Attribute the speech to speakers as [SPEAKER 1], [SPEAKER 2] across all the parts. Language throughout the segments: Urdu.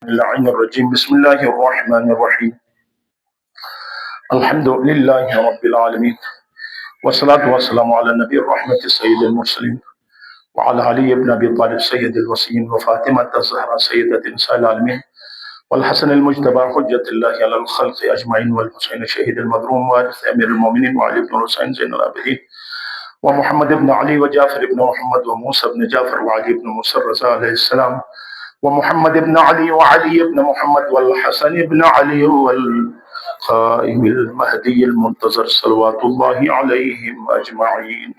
[SPEAKER 1] اللعين الرجيم بسم الله الرحمن الرحيم الحمد لله رب العالمين والصلاة والسلام على النبي الرحمة سيد المرسلين وعلى علي بن أبي طالب سيد الوصيين وفاطمة الزهراء سيدة نساء العالمين والحسن المجتبى حجة الله على الخلق أجمعين والحسين الشهيد المظلوم وارث أمير المؤمنين وعلي بن الحسين زين العابدين ومحمد بن علي وجعفر بن محمد وموسى بن جعفر وعلي بن موسى الرضا عليه السلام ومحمد بن علي وعلي بن محمد والحسن بن علي والقائم المهدي المنتظر صلوات الله عليهم أجمعين.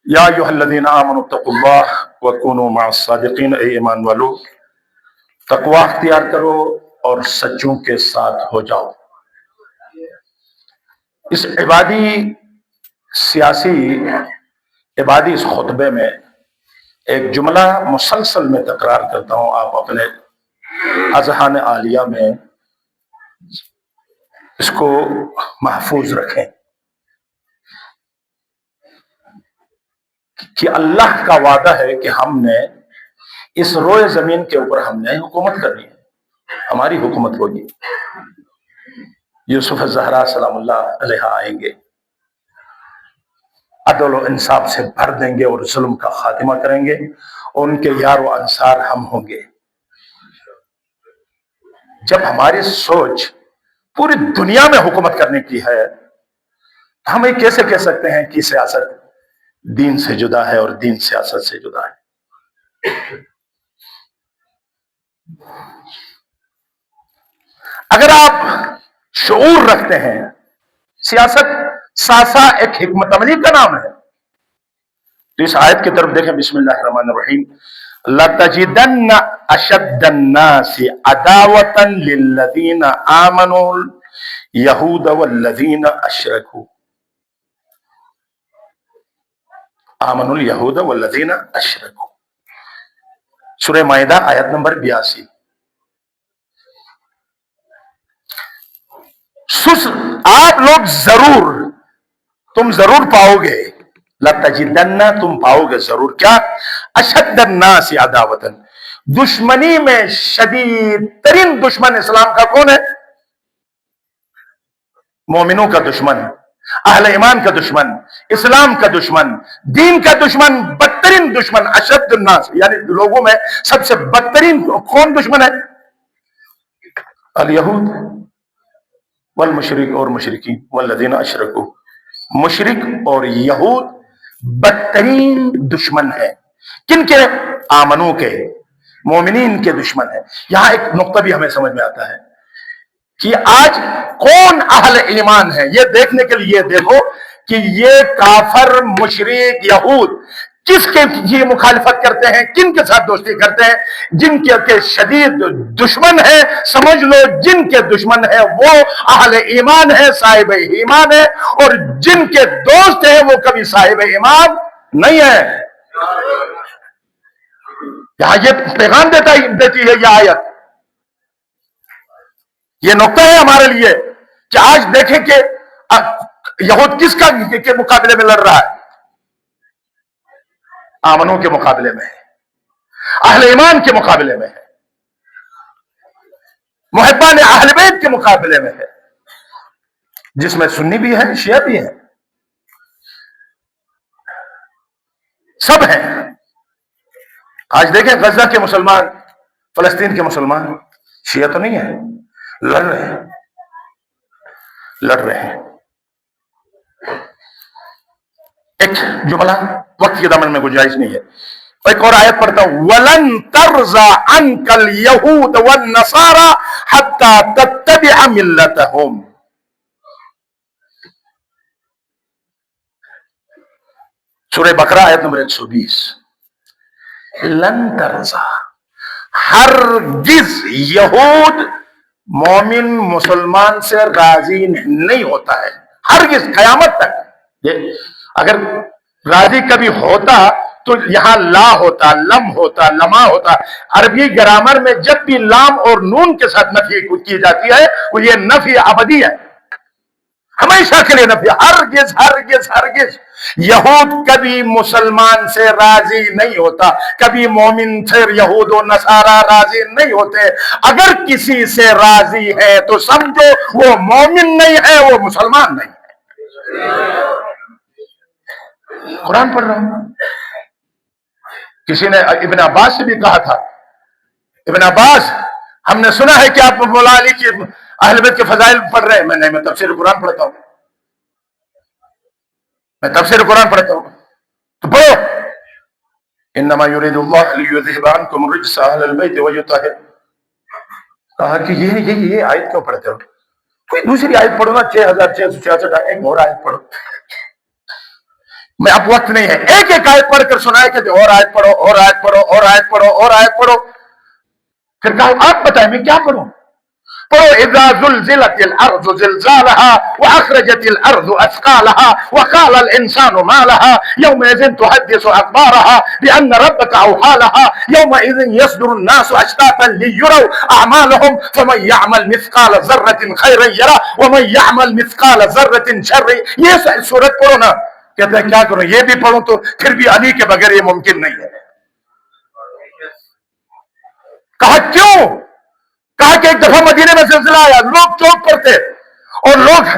[SPEAKER 1] یا ایھا الذین آمنوا اتقوا اللہ وکونوا مع الصادقین. اے ایمان والو، تقوی اختیار کرو اور سچوں کے ساتھ ہو جاؤ. اس عبادی اس خطبے میں ایک جملہ مسلسل میں تکرار کرتا ہوں، آپ اپنے اذہان عالیہ میں اس کو محفوظ رکھیں کہ اللہ کا وعدہ ہے کہ ہم نے اس روئے زمین کے اوپر ہم نے حکومت کرنی ہے، ہماری حکومت ہوگی. یوسف الزہرا سلام اللہ علیہ آئیں گے، عدل و انصاف سے بھر دیں گے اور ظلم کا خاتمہ کریں گے، اور ان کے یار و انصار ہم ہوں گے. جب ہماری سوچ پوری دنیا میں حکومت کرنے کی ہے، ہم یہ کیسے کہہ سکتے ہیں کہ سیاست دین سے جدا ہے اور دین سیاست سے جدا ہے؟ اگر آپ شعور رکھتے ہیں، سیاست ساسا ایک حکمت عملی کا نام ہے، تو اس آیت کی طرف دیکھیں. بسم اللہ الرحمن الرحیم. لَتَجِدَنَّ أَشَدَّ النَّاسِ عَدَاوَةً لِلَّذِينَ آمَنُوا الْيَهُودَ وَالَّذِينَ أَشْرَكُوا. آمنوا اليہود والذین اشرکوا. سورہ مائدہ آیت نمبر 82. آپ لوگ تم ضرور پاؤ گے، لَتَجِدَنَّ تم پاؤ گے ضرور، کیا؟ اشد الناس عداوۃ، دشمنی میں شدید ترین دشمن اسلام کا کون ہے؟ مومنوں کا دشمن، اہل ایمان کا دشمن، اسلام کا دشمن، دین کا دشمن، بدترین دشمن. اشد الناس یعنی لوگوں میں سب سے بدترین کون دشمن ہے؟ الیہود والمشرک اور مشرکین والذین اشرکوا. مشرک اور یہود بدترین دشمن ہے. کن کے؟ آمنوں کے، مومنین کے دشمن ہے. یہاں ایک نقطہ بھی ہمیں سمجھ میں آتا ہے کہ آج کون اہل ایمان ہے، یہ دیکھنے کے لیے دیکھو کہ یہ کافر، مشرک، یہود کس کی مخالفت کرتے ہیں، کن کے ساتھ دوستی کرتے ہیں؟ جن کے شدید دشمن ہیں، سمجھ لو جن کے دشمن ہیں وہ اہل ایمان ہے، صاحب ایمان ہے، اور جن کے دوست ہیں وہ کبھی صاحب ایمان نہیں ہے. یہاں یہ پیغام دیتی ہے یہ آیت، یہ نقطہ ہے ہمارے لیے کہ آج دیکھیں کہ یہود کس کے مقابلے میں لڑ رہا ہے؟ آمنوں کے مقابلے میں ہے، اہل ایمان کے مقابلے میں ہے، محبان اہل بیت کے مقابلے میں ہے، جس میں سنی بھی ہے، شیعہ بھی ہے، سب ہیں. آج دیکھیں غزہ کے مسلمان، فلسطین کے مسلمان شیعہ تو نہیں ہے، لڑ رہے ہیں. ایک جملہ وقت کے دامن میں گنجائش نہیں ہے، ایک اور آیت پڑھتا ہوں. وَلَن تَرْضَىٰ عَنْكَ الْيَهُودَ وَالنَّصَارَىٰ حَتَّىٰ تَتَّبِعَ مِلَّتَهُمْ. سورہ بقرہ آیت نمبر 120. لن ترضا، ہرگز یہود مومن مسلمان سے راضی نہیں ہوتا ہے، ہرگز قیامت تک. اگر راضی کبھی ہوتا تو یہاں لا ہوتا، لم ہوتا، لما ہوتا. عربی گرامر میں جب بھی لام اور نون کے ساتھ نفی کی جاتی ہے وہ یہ نفی ابدی ہے. ہمیشہ کے لیے نفی. ہرگز ہرگز ہرگز یہود کبھی مسلمان سے راضی نہیں ہوتا, کبھی مومن سے یہود و نصارہ راضی نہیں ہوتے. اگر کسی سے راضی ہے تو سمجھو وہ مومن نہیں ہے, وہ مسلمان نہیں ہے. قرآن پڑھ رہا ہوں. کسی نے ابن عباس سے بھی کہا تھا, ابن عباس ہم نے سنا ہے کہ آپ مولا علی کی اہل بیت کے فضائل پڑھ رہے ہیں. میں تفسیر قرآن پڑھتا ہوں, میں تفسیر قرآن پڑھتا ہوں. تو پڑھو, انما یرید اللہ لیذھب عنکم الرجس اہل البیت ویطہرکم. کہا کہ یہ آیت کیوں پڑھتے ہو؟ کوئی دوسری آیت پڑھو نا, 6666 ایک اور آیت پڑھو. میں اب وقت نہیں ہے, ایک ایک آیت پڑھ کر سنائے کہ اور آیت پڑھو, اور آیت پڑھو, اور آیت پڑھو, اور آیت پڑھو. پھر کہا آپ بتائیں میں کیا پڑھوں؟ پڑھو اذا زلزلت الارض زلزالها واخرجت الارض اثقالها وقال الانسان ما لها يومئذ تحدث اخبارها بان ربك اوحى لها يومئذ يصدر الناس اشتاتا ليروا اعمالهم فمن يعمل مثقال ذره خيرا يره ومن يعمل مثقال ذره شرا. یہ سورت پڑھو نا. کہتے ہیں کیا کروں, یہ بھی پڑھوں تو پھر بھی علی کے بغیر یہ ممکن نہیں ہے. کہا کیوں؟ کہا کہ ایک دفعہ مدینے میں زلزلہ آیا, لوگ چوک پر تھے اور لوگ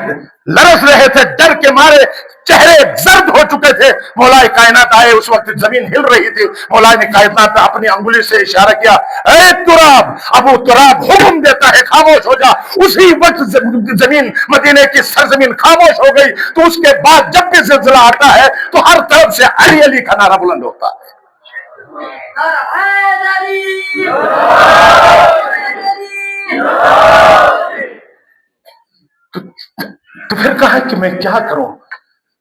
[SPEAKER 1] لرز رہے تھے, ڈر کے مارے چہرے زرد ہو چکے تھے. مولا کائنات آئے, اس وقت زمین ہل رہی تھی. مولا نے کائنات اپنی انگلی سے اشارہ کیا, اے تراب, ابو تراب حکم دیتا ہے خاموش ہو جا. اسی وقت زمین, مدینے کی سرزمین خاموش ہو گئی. تو اس کے بعد جب بھی زلزلہ آتا ہے تو ہر طرف سے علی علی کا نعرہ بلند ہوتا ہے. تو پھر کہا کہ میں کیا کروں؟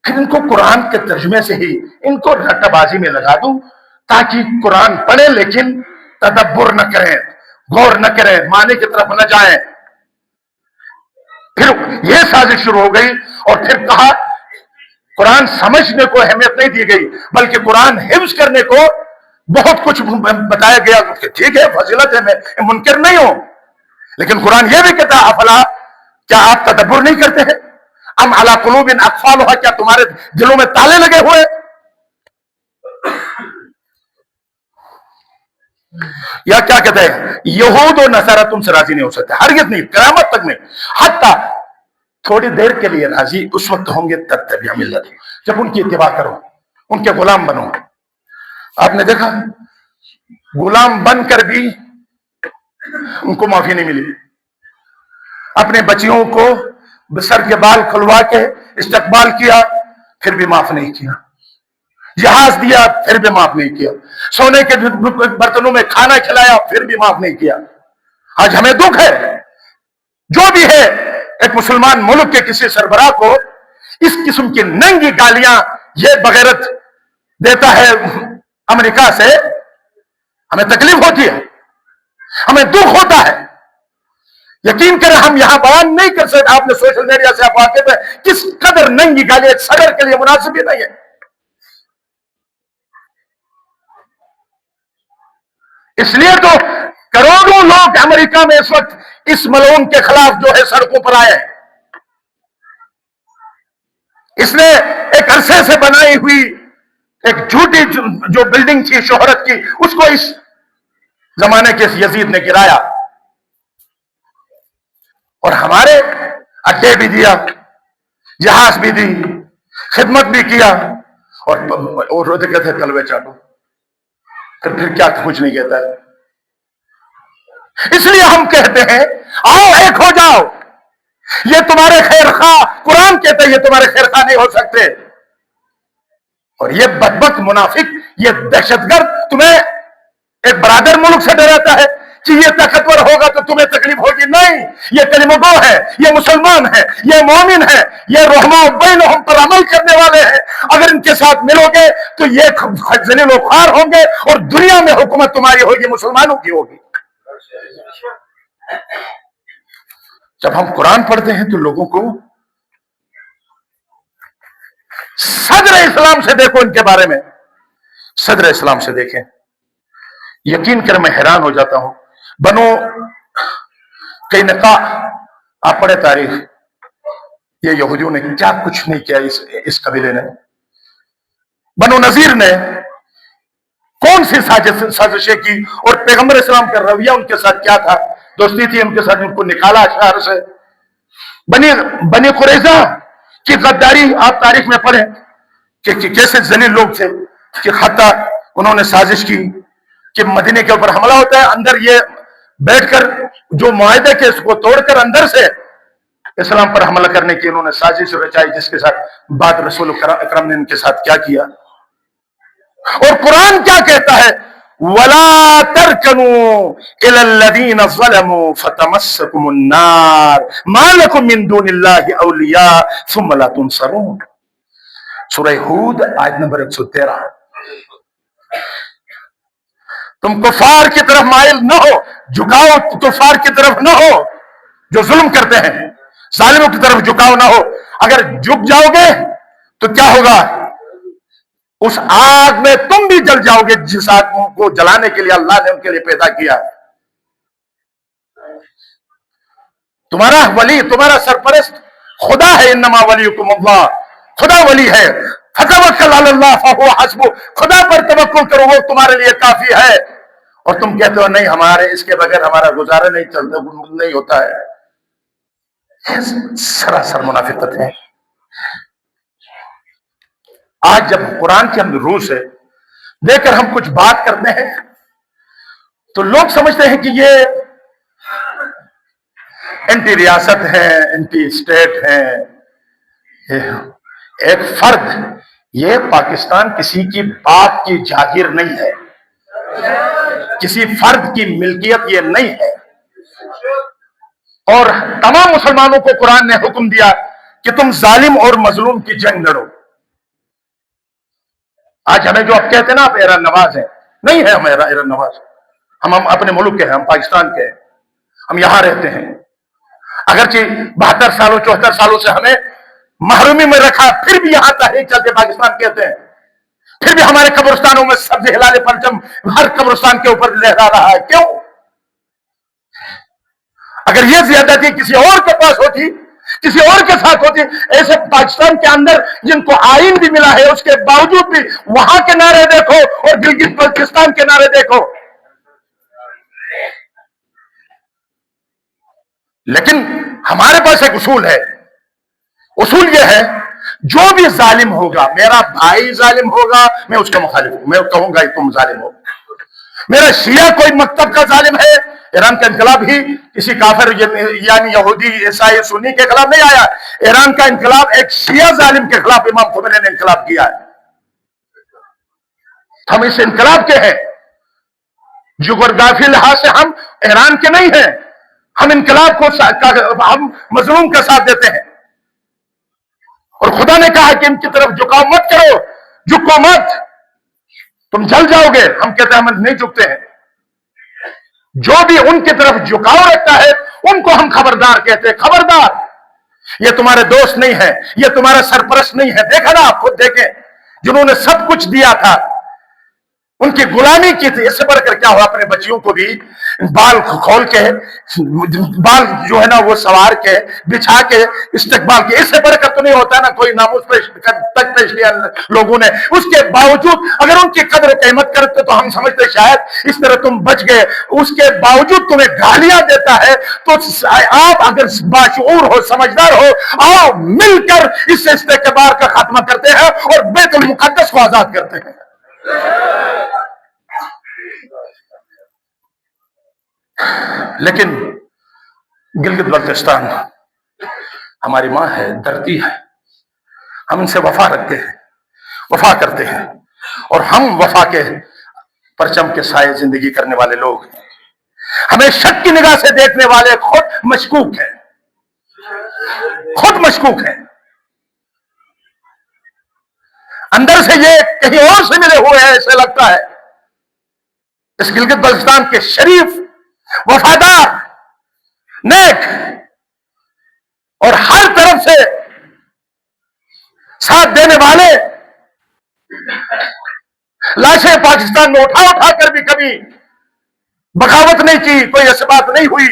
[SPEAKER 1] پھر ان کو قرآن کے ترجمے سے ہی ان کو رٹا بازی میں لگا دوں تاکہ قرآن پڑھے لیکن تدبر نہ کریں, غور نہ کریں, معنی کی طرف نہ جائیں. پھر یہ سازش شروع ہو گئی اور پھر کہا قرآن سمجھنے کو اہمیت نہیں دی گئی بلکہ قرآن حفظ کرنے کو بہت کچھ بتایا گیا. کہ ٹھیک ہے فضیلت ہے, میں منکر نہیں ہوں, لیکن قرآن یہ بھی کہتا افلا, کیا آپ تدبر نہیں کرتے ہیں؟ ام علی قلوب اقفالها, کیا تمہارے دلوں میں تالے لگے ہوئے؟ یا کیا کہتے ہیں یہود و نصارہ تم سے راضی نہیں ہو سکتے, ہرگز نہیں, قیامت تک نہیں. حتی تھوڑی دیر کے لیے راضی اس وقت ہوں گے تتبع ملت, جب ان کی اتباع کرو, ان کے غلام بنو. آپ نے دیکھا غلام بن کر بھی ان کو معافی نہیں ملی. اپنے بچیوں کو سر کے بال کھلوا کے استقبال کیا, پھر بھی معاف نہیں کیا. جہاز دیا, پھر بھی معاف نہیں کیا. سونے کے برتنوں میں کھانا کھلایا, پھر بھی معاف نہیں کیا. آج ہمیں دکھ ہے, جو بھی ہے ایک مسلمان ملک کے کسی سربراہ کو اس قسم کی ننگی گالیاں یہ بغیرت دیتا ہے امریکہ سے, ہمیں تکلیف ہوتی ہے, ہمیں دکھ ہوتا ہے. یقین کریں ہم یہاں بیان نہیں کر سکتے, آپ نے سوشل میڈیا سے آپ واقف ہے کس قدر ننگی گالی ایک صدر کے لیے مناسب ہی نہیں ہے. اس لیے تو کروڑوں لوگ امریکہ میں اس وقت اس ملعون کے خلاف جو ہے سڑکوں پر آئے ہیں. اس نے ایک عرصے سے بنائی ہوئی ایک جھوٹی جو بلڈنگ تھی شہرت کی, اس کو اس زمانے کے یزید نے گرایا اور ہمارے اڈے بھی دیا, جہاز بھی دی, خدمت بھی کیا, اور روتے کہتے ہیں کلوے چاٹو. پھر کیا کچھ نہیں کہتا ہے. اس لیے ہم کہتے ہیں آؤ ایک ہو جاؤ. یہ تمہارے خیر خواہ, قرآن کہتے ہیں یہ تمہارے خیر خواہ نہیں ہو سکتے. اور یہ بدبخت منافق, یہ دہشت گرد تمہیں ایک برادر ملک سے ڈراتا ہے کہ یہ طاقتور ہوگا تو تمہیں تکلیف ہوگی. نہیں, یہ کلمہ گو ہے, یہ مسلمان ہے, یہ مومن ہے, یہ رحماء بینہم پر عمل کرنے والے ہیں. اگر ان کے ساتھ ملو گے تو یہ ذلیل و خوار ہوں گے اور دنیا میں حکومت تمہاری ہوگی, مسلمانوں کی ہوگی. جب ہم قرآن پڑھتے ہیں تو لوگوں کو صدر اسلام سے دیکھو, ان کے بارے میں صدر اسلام سے دیکھیں. یقین کر میں حیران ہو جاتا ہوں. بنو قینقاع, آپ پڑھے تاریخ, یہ یہودیوں نے کیا کچھ نہیں کیا اس قبیلے نے. بنو نذیر نے کون سی سازشیں کی اور پیغمبر اسلام کا رویہ ان کے ساتھ کیا تھا؟ دوستی تھی ان کے ساتھ، ان کو نکالا شہر سے. بنی قریظہ کی غداری آپ تاریخ میں پڑھیں کہ کیسے ذلیل لوگ تھے، کہ حتیٰ انہوں نے سازش کی کہ مدینے کے اوپر حملہ ہوتا ہے، اندر یہ بیٹھ کر جو معاہدے کے اس کو توڑ کر اندر سے اسلام پر حملہ کرنے کی انہوں نے سازش رچائی، جس کے ساتھ بعد رسول اکرم نے ان کے ساتھ کیا کیا. اور قرآن کیا کہتا ہے؟ وَلَا تَرْكَنُوا إِلَى الَّذِينَ ظَلَمُوا فَتَمَسَّكُمُ النَّارُ مَا لَكُم مِّن دُونِ اللَّهِ أَوْلِيَاءَ ثُمَّ لَا تُنصَرُونَ. سورہ ہود آیت نمبر 113. تم کفار کی طرف مائل نہ ہو، جھکاؤ کفار کی طرف نہ ہو جو ظلم کرتے ہیں، ظالموں کی طرف جھکاؤ نہ ہو. اگر جھک جاؤ گے تو کیا ہوگا؟ اس آگ میں تم بھی جل جاؤ گے جس آگ کو جلانے کے لیے اللہ نے ان کے لیے پیدا کیا. تمہارا ولی، تمہارا سرپرست خدا ہے. انما ولیکم اللہ، خدا ولی ہے. فتوکل علی اللہ فہو حسبک، خدا پر توکل کرو وہ تمہارے لیے کافی ہے. اور تم کہتے ہو نہیں ہمارے اس کے بغیر ہمارا گزارا نہیں چلتا، نہیں ہوتا ہے. سراسر منافقت ہے. آج جب قرآن کی ہم روح سے دے کر ہم کچھ بات کرتے ہیں تو لوگ سمجھتے ہیں کہ یہ اینٹی ریاست ہے، اینٹی اسٹیٹ ہے. ایک فرد، یہ پاکستان کسی کی باپ کی جاگیر نہیں ہے، کسی فرد کی ملکیت یہ نہیں ہے. اور تمام مسلمانوں کو قرآن نے حکم دیا کہ تم ظالم اور مظلوم کی جنگ لڑو. آج ہمیں جو آپ کہتے ہیں نا آپ ایران نواز ہیں، نہیں ہے ہم ایران نواز. ہم اپنے ملک کے ہیں، ہم پاکستان کے ہیں، ہم یہاں رہتے ہیں. اگرچہ 72 سالوں 74 سالوں سے ہمیں محرومی میں رکھا، پھر بھی یہاں تحریک چلتے پاکستان کہتے ہیں. پھر بھی ہمارے قبرستانوں میں سبز ہلال پرچم ہر قبرستان کے اوپر لہرا رہا ہے. کیوں؟ اگر یہ زیادتی کسی اور کے پاس ہوتی، کسی اور کے ساتھ ہوتی، ایسے پاکستان کے اندر جن کو آئین بھی ملا ہے اس کے باوجود بھی وہاں کے نعرے دیکھو اور گلگت بلتستان کے نعرے دیکھو. لیکن ہمارے پاس ایک اصول ہے. اصول یہ ہے جو بھی ظالم ہوگا، میرا بھائی ظالم ہوگا میں اس کا مخالف ہوں، میں کہوں گا تم ظالم ہو. میرا شیعہ کوئی مکتب کا ظالم ہے، ایران کا انقلاب ہی کسی کافر یعنی یہودی عیسائی سنی کے خلاف نہیں آیا. ایران کا انقلاب ایک شیعہ ظالم کے خلاف امام خمینی نے انقلاب کیا ہے. ہم اس انقلاب کے ہیں، جغرافی لحاظ سے ہم ایران کے نہیں ہیں. ہم انقلاب کو ہم مظلوم کا ساتھ دیتے ہیں. اور خدا نے کہا کہ ان کی طرف جھکاؤ مت کرو، جھکو مت، تم جل جاؤ گے. ہم کہتے ہیں ہم نہیں جھکتے ہیں. جو بھی ان کی طرف جھکاؤ رکھتا ہے ان کو ہم خبردار کہتے ہیں. خبردار، یہ تمہارے دوست نہیں ہے، یہ تمہارا سرپرست نہیں ہے. دیکھا نا، آپ خود دیکھیں، جنہوں نے سب کچھ دیا تھا ان کی غلامی کی تھی. اس سے بڑھ کر کیا ہوا؟ اپنے بچیوں کو بھی بال کھول کے، بال جو ہے نا وہ سوار کے بچھا کے استقبال کیا. اس سے بڑھ کر تو نہیں ہوتا نا کوئی ناموس تک پیش کیا لوگوں نے. اس کے باوجود اگر ان کی قدر و قیمت کرتے تو ہم سمجھتے شاید اس طرح تم بچ گئے. اس کے باوجود تمہیں گالیاں دیتا ہے تو آپ اگر باشعور ہو، سمجھدار ہو، آؤ مل کر اس استقبال کا خاتمہ کرتے ہیں اور بیت المقدس کو آزاد کرتے ہیں. لیکن گلگت بلتستان ہماری ماں ہے، دھرتی ہے. ہم ان سے وفا رکھتے ہیں، وفا کرتے ہیں، اور ہم وفا کے پرچم کے سائے زندگی کرنے والے لوگ ہیں. ہمیں شک کی نگاہ سے دیکھنے والے خود مشکوک ہیں، خود مشکوک ہیں. اندر سے یہ کہیں اور سے ملے ہوئے ہیں ایسے لگتا ہے. اس گلگت بلتستان کے شریف، وفادار، نیک اور ہر طرف سے ساتھ دینے والے لاشیں پاکستان میں اٹھا اٹھا کر بھی کبھی بغاوت نہیں کی، کوئی ایسی بات نہیں ہوئی.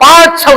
[SPEAKER 1] 500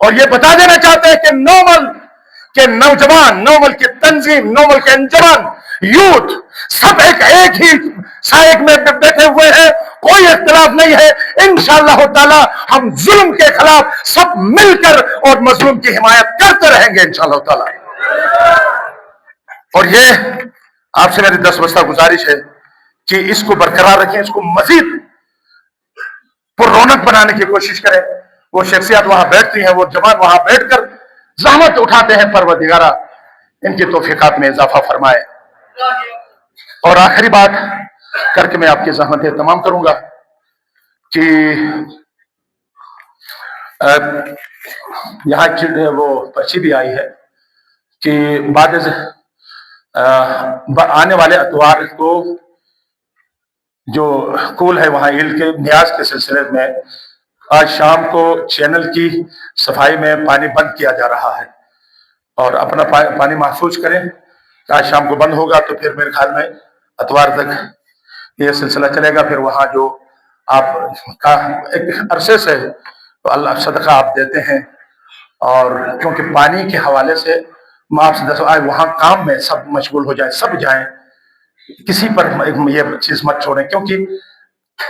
[SPEAKER 1] اور یہ بتا دینا چاہتے ہیں کہ نومل کے نوجوان، نومل کی تنظیم، نومل کے انجمن، یوتھ سب ایک ہی سائیک میں بیٹھے ہوئے ہیں، کوئی اختلاف نہیں ہے۔ انشاءاللہ تعالی ہم ظلم کے خلاف سب مل کر اور مظلوم کی حمایت کرتے رہیں گے انشاءاللہ تعالی۔ اور یہ آپ سے میری دستبستہ گزارش ہے کہ اس کو برقرار رکھیں، اس کو مزید پر رونق بنانے کی کوشش کریں۔ وہ شخصیات وہاں بیٹھتی ہیں، وہ جوان وہاں بیٹھ کر زحمت اٹھاتے ہیں، پروردگارہ ان کی توفیقات میں اضافہ فرمائے۔ اور آخری بات کر کے میں آپ کی زحمتیں تمام کروں گا کہ یہاں وہ پرچی بھی آئی ہے کہ بعد آنے والے اتوار کو جو اسکول ہے وہاں عیل کے نیاز کے سلسلے میں آج شام کو چینل کی صفائی میں پانی بند کیا جا رہا ہے، اور اپنا پانی محفوظ کریں۔ آج شام کو بند ہوگا تو پھر میرے خیال میں اتوار تک یہ سلسلہ چلے گا۔ پھر وہاں جو آپ کا ایک عرصے سے تو اللہ صدقہ آپ دیتے ہیں، اور کیونکہ پانی کے حوالے سے آپ سے وہاں کام میں سب مشغول ہو جائیں، سب جائیں، کسی پر یہ چیز مت چھوڑیں، کیونکہ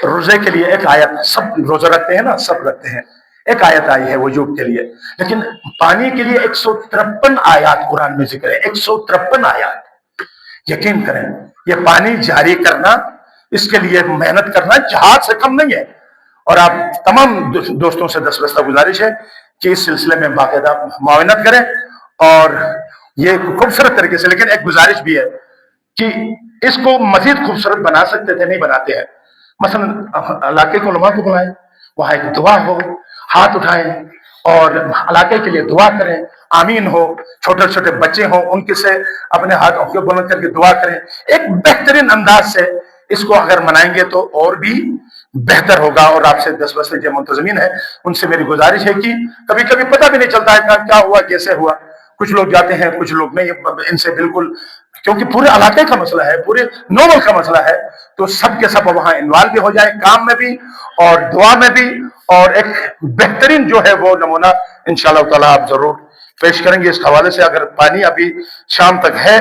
[SPEAKER 1] روزے کے لیے ایک آیت، سب روزہ رکھتے ہیں نا، سب رکھتے ہیں، ایک آیت آئی ہے وجوب کے لیے، لیکن پانی کے لیے 153 آیات قرآن میں ذکر ہے، 153 آیات۔ یقین کریں یہ پانی جاری کرنا، اس کے لیے محنت کرنا جہاد سے کم نہیں ہے۔ اور آپ تمام دوستوں سے دستبستہ گزارش ہے کہ اس سلسلے میں باقاعدہ معاونت کریں، اور یہ خوبصورت طریقے سے، لیکن ایک گزارش بھی ہے کہ اس کو مزید خوبصورت بنا سکتے تھے، نہیں بناتے ہیں۔ مثلا علاقے کے علماء کو بلائیں، وہاں ایک دعا ہو، ہاتھ اٹھائیں اور علاقے کے لیے دعا کریں، آمین ہو، چھوٹے چھوٹے بچے ہوں ان کے سے اپنے ہاتھ بلند کر کے دعا کریں۔ ایک بہترین انداز سے اس کو اگر منائیں گے تو اور بھی بہتر ہوگا۔ اور آپ سے دستبستہ جو منتظمین ہیں ان سے میری گزارش ہے کہ کبھی کبھی پتہ بھی نہیں چلتا ہے کیا ہوا، کیسے ہوا، کچھ لوگ جاتے ہیں کچھ لوگ نہیں، ان سے بالکل، کیونکہ پورے علاقے کا مسئلہ ہے، پورے نومل کا مسئلہ ہے، تو سب کے سب وہاں انوالو بھی ہو جائے، کام میں بھی اور دعا میں بھی، اور ایک بہترین جو ہے وہ نمونہ انشاءاللہ تعالیٰ آپ ضرور پیش کریں گے۔ اس حوالے سے اگر پانی ابھی شام تک ہے،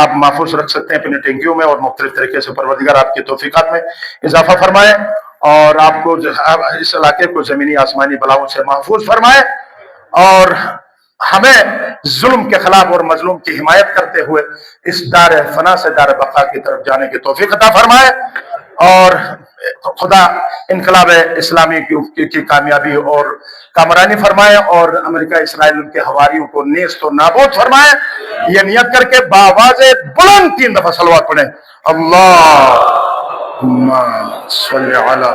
[SPEAKER 1] آپ محفوظ رکھ سکتے ہیں اپنے ٹینکیوں میں، اور مختلف طریقے سے پروردگار آپ کی توفیقات میں اضافہ فرمائے، اور آپ کو اس علاقے کو زمینی آسمانی بلاؤں سے محفوظ فرمائے، اور ہمیں ظلم کے خلاف اور مظلوم کی حمایت کرتے ہوئے اس دار فنا سے دار بقا کی طرف جانے کی توفیق عطا فرمائے، اور خدا انقلاب اسلامی کی کامیابی اور کامرانی فرمائے، اور امریکہ اسرائیل ان کے حواریوں کو نیست و نابود فرمائے۔ یہ نیت کر کے بآواز بلند 3 دفعہ صلوات پڑھیں، اللہم صلی علی